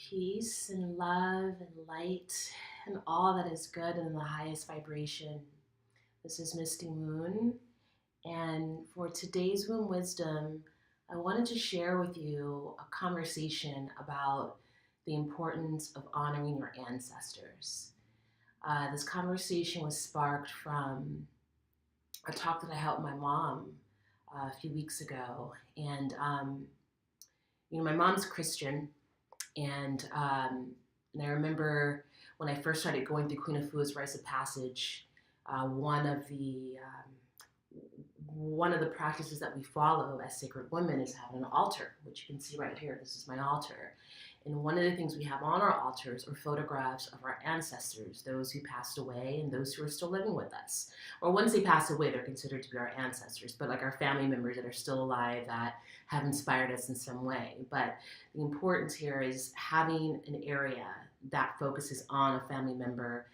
Peace and love and light and all that is good and the highest vibration. This is Misty Moon, and for today's Womb Wisdom, I wanted to share with you a conversation about the importance of honoring your ancestors. This conversation was sparked from a talk that I held with my mom a few weeks ago, and my mom's Christian. And I remember when I first started going through Queen Afua's rites of passage, uh, one of the one of the practices that we follow as sacred women is having an altar, which you can see right here. This is my altar. And one of the things we have on our altars are photographs of our ancestors, those who passed away and those who are still living with us. Or once they pass away, they're considered to be our ancestors, but like our family members that are still alive that have inspired us in some way. But the importance here is having an area that focuses on a family member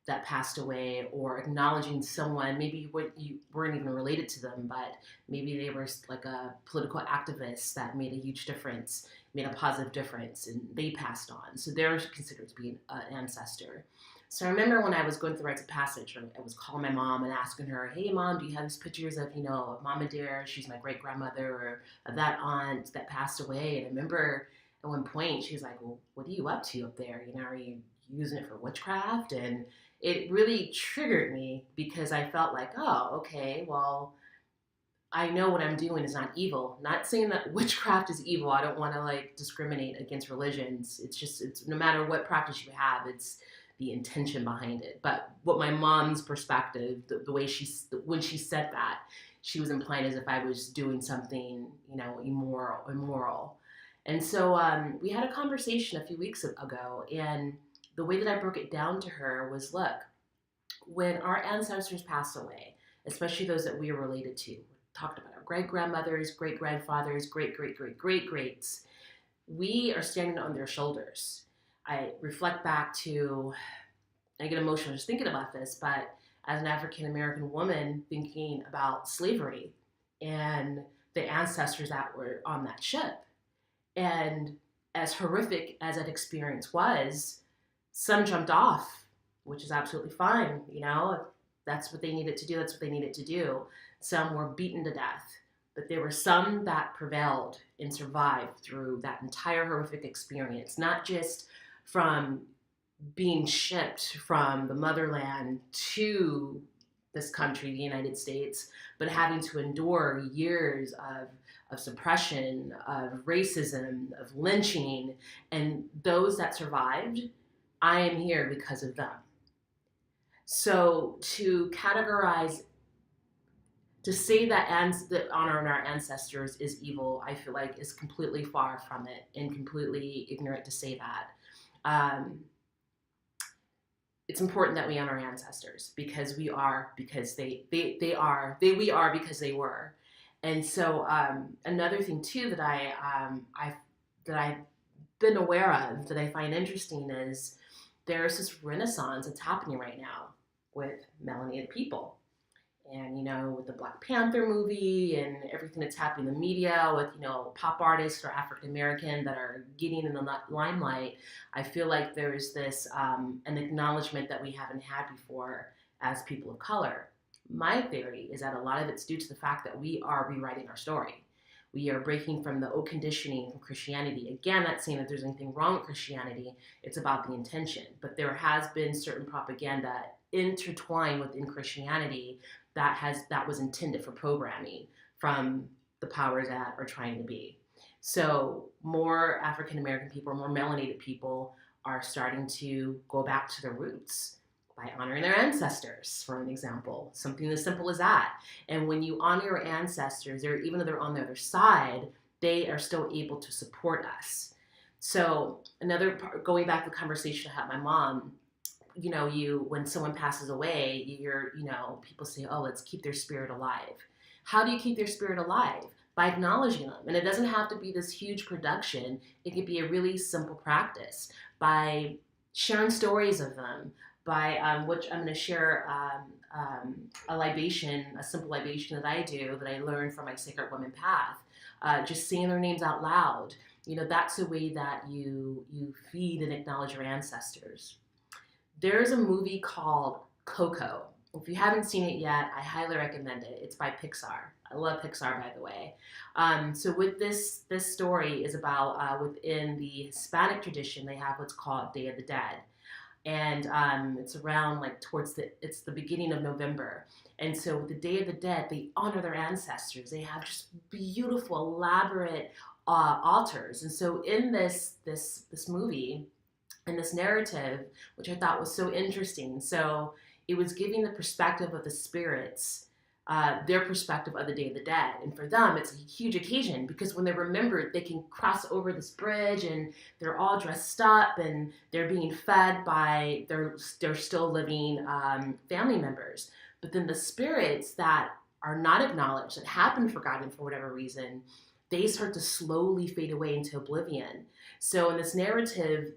that passed away, or acknowledging someone, maybe what you weren't even related to them, but maybe they were like a political activist that made a huge difference, made a positive difference, and they passed on. So they're considered to be an ancestor. So I remember when I was going through rites of passage, I was calling my mom and asking her, "Hey, mom, do you have these pictures of, Mama Dear? She's my great grandmother, or of that aunt that passed away." And I remember at one point she was like, "Well, what are you up to up there? Are you using it for witchcraft?" And it really triggered me because I felt like, oh, okay, well, I know what I'm doing is not evil. Not saying that witchcraft is evil. I don't want to like discriminate against religions. It's no matter what practice you have, it's the intention behind it. But what my mom's perspective, the way when she said that, she was implying as if I was doing something, immoral. And so we had a conversation a few weeks ago, and the way that I broke it down to her was, look, when our ancestors pass away, especially those that we are related to, we talked about our great grandmothers, great grandfathers, great great great great greats, we are standing on their shoulders. I reflect back to, I get emotional just thinking about this, but as an African American woman thinking about slavery and the ancestors that were on that ship, and as horrific as that experience was, some jumped off, which is absolutely fine. If that's what they needed to do, that's what they needed to do. Some were beaten to death, but there were some that prevailed and survived through that entire horrific experience, not just from being shipped from the motherland to this country, the United States, but having to endure years of suppression, of racism, of lynching, and those that survived, I am here because of them. So to say that honoring our ancestors is evil, I feel like is completely far from it and completely ignorant to say that. It's important that we honor our ancestors because we are, because they are, we are because they were. And so another thing too that I've been aware of that I find interesting is there's this renaissance that's happening right now with melanated people. And, with the Black Panther movie and everything that's happening in the media with, pop artists or African American that are getting in the limelight, I feel like there's this, an acknowledgement that we haven't had before as people of color. My theory is that a lot of it's due to the fact that we are rewriting our story. We are breaking from the old conditioning from Christianity. Again, not saying that there's anything wrong with Christianity. It's about the intention. But there has been certain propaganda intertwined within Christianity that was intended for programming from the powers that are trying to be. So more African American people, more melanated people are starting to go back to their roots by honoring their ancestors, for an example. Something as simple as that. And when you honor your ancestors, even though they're on the other side, they are still able to support us. So another part, going back to the conversation I had with my mom, when someone passes away, people say, oh, let's keep their spirit alive. How do you keep their spirit alive? By acknowledging them. And it doesn't have to be this huge production. It could be a really simple practice by sharing stories of them, by which I'm going to share a simple libation that I do that I learned from my Sacred Women path. Just saying their names out loud That's a way that you feed and acknowledge your ancestors. There's a movie called Coco. If you haven't seen it yet, I highly recommend it. It's by Pixar. I love Pixar, by the way. So with this story is about within the Hispanic tradition, they have what's called Day of the Dead, and it's around like it's the beginning of November. And so with the Day of the Dead, they honor their ancestors. They have just beautiful, elaborate altars. And so in this movie, in this narrative, which I thought was so interesting. So it was giving the perspective of the spirits, their perspective of the Day of the Dead. And for them, it's a huge occasion because when they're remembered, they can cross over this bridge and they're all dressed up and they're being fed by their still living family members. But then the spirits that are not acknowledged, that have been forgotten for whatever reason, they start to slowly fade away into oblivion. So in this narrative,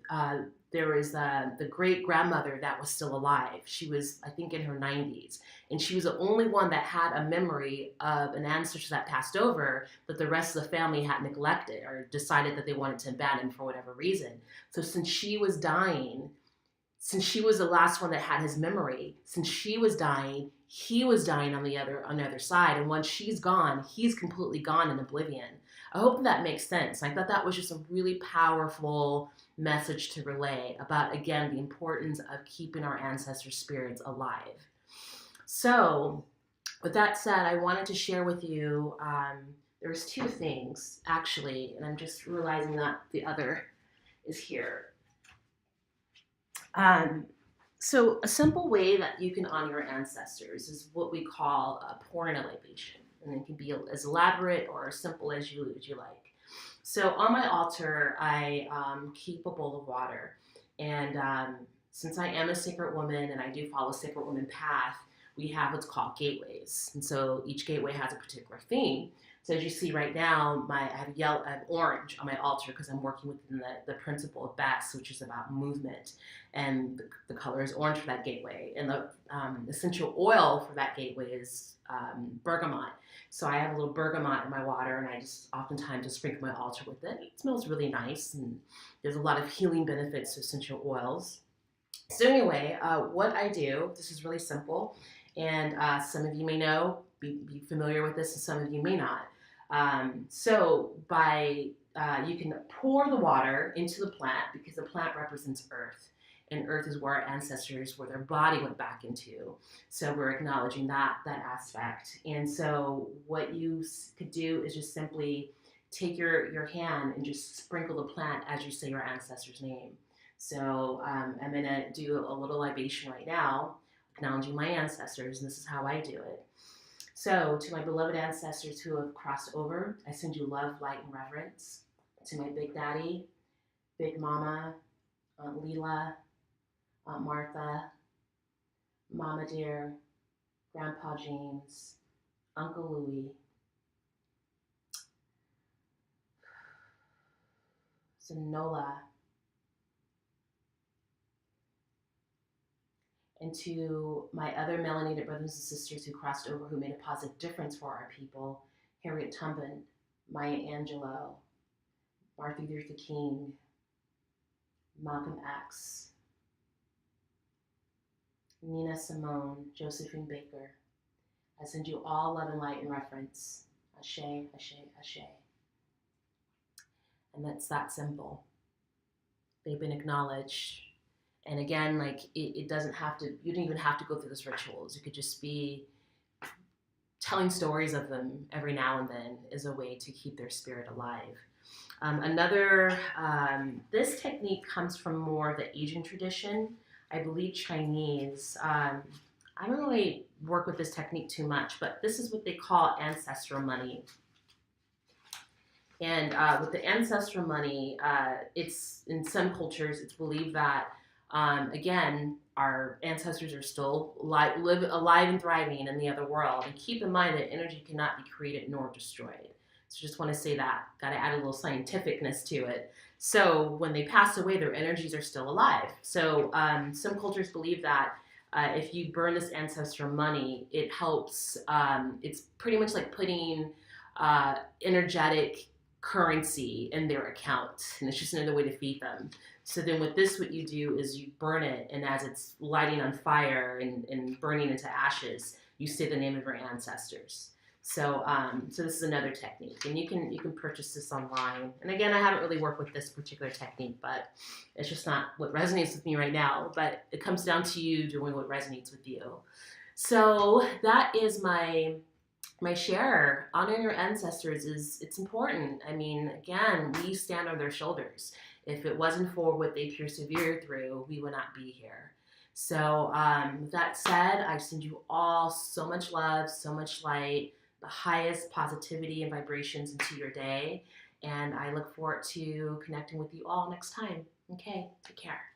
there was the great grandmother that was still alive. She was, I think, in her 90s. And she was the only one that had a memory of an ancestor that passed over that the rest of the family had neglected or decided that they wanted to abandon for whatever reason. So since she was dying, since she was the last one that had his memory, since she was dying, he was dying on the other side. And once she's gone, he's completely gone in oblivion. I hope that makes sense. I thought that was just a really powerful message to relay about, again, the importance of keeping our ancestors' spirits alive. So with that said, I wanted to share with you, there's two things actually, and I'm just realizing that the other is here. So a simple way that you can honor your ancestors is what we call pouring a libation. And it can be as elaborate or as simple as you like. So on my altar, I keep a bowl of water. And since I am a sacred woman and I do follow sacred woman path, we have what's called gateways. And so each gateway has a particular theme. So as you see right now, I have orange on my altar because I'm working within the principle of Bess, which is about movement. And the color is orange for that gateway. And the essential oil for that gateway is bergamot. So I have a little bergamot in my water, and I just oftentimes just sprinkle my altar with it. It smells really nice, and there's a lot of healing benefits to essential oils. So anyway, what I do, this is really simple, and some of you may know, be familiar with this, and some of you may not. You can pour the water into the plant because the plant represents earth. And earth is where our ancestors, where their body went back into. So we're acknowledging that aspect. And so what you could do is just simply take your hand and just sprinkle the plant as you say your ancestor's name. So I'm going to do a little libation right now, acknowledging my ancestors, and this is how I do it. So to my beloved ancestors who have crossed over, I send you love, light, and reverence. To my Big Daddy, Big Mama, Aunt Leela, Aunt Martha, Mama Dear, Grandpa James, Uncle Louie, Zanola, and to my other melanated brothers and sisters who crossed over, who made a positive difference for our people, Harriet Tubman, Maya Angelou, Martin Luther King, Malcolm X, Nina Simone, Josephine Baker. I send you all love and light and reference. Ashe, ashe, ashe. And that's that simple. They've been acknowledged. And again, like it doesn't have to, you don't even have to go through those rituals. It could just be telling stories of them every now and then is a way to keep their spirit alive. This technique comes from more of the Asian tradition. I believe Chinese. I don't really work with this technique too much, but this is what they call ancestral money. And with the ancestral money, it's in some cultures, it's believed that, again, our ancestors are still alive and thriving in the other world. And keep in mind that energy cannot be created nor destroyed. So just want to say that. Got to add a little scientificness to it. So when they pass away, their energies are still alive. So some cultures believe that if you burn this ancestral money, it helps. It's pretty much like putting energetic currency in their account, and it's just another way to feed them. So then with this, what you do is you burn it, and as it's lighting on fire and burning into ashes, you say the name of your ancestors. So this is another technique, and you can purchase this online. And again, I haven't really worked with this particular technique, but it's just not what resonates with me right now. But it comes down to you doing what resonates with you. So that is my share. Honoring your ancestors it's important. I mean, again, we stand on their shoulders. If it wasn't for what they persevered through, we would not be here. So with that said, I send you all so much love, so much light, the highest positivity and vibrations into your day. And I look forward to connecting with you all next time. Okay, take care.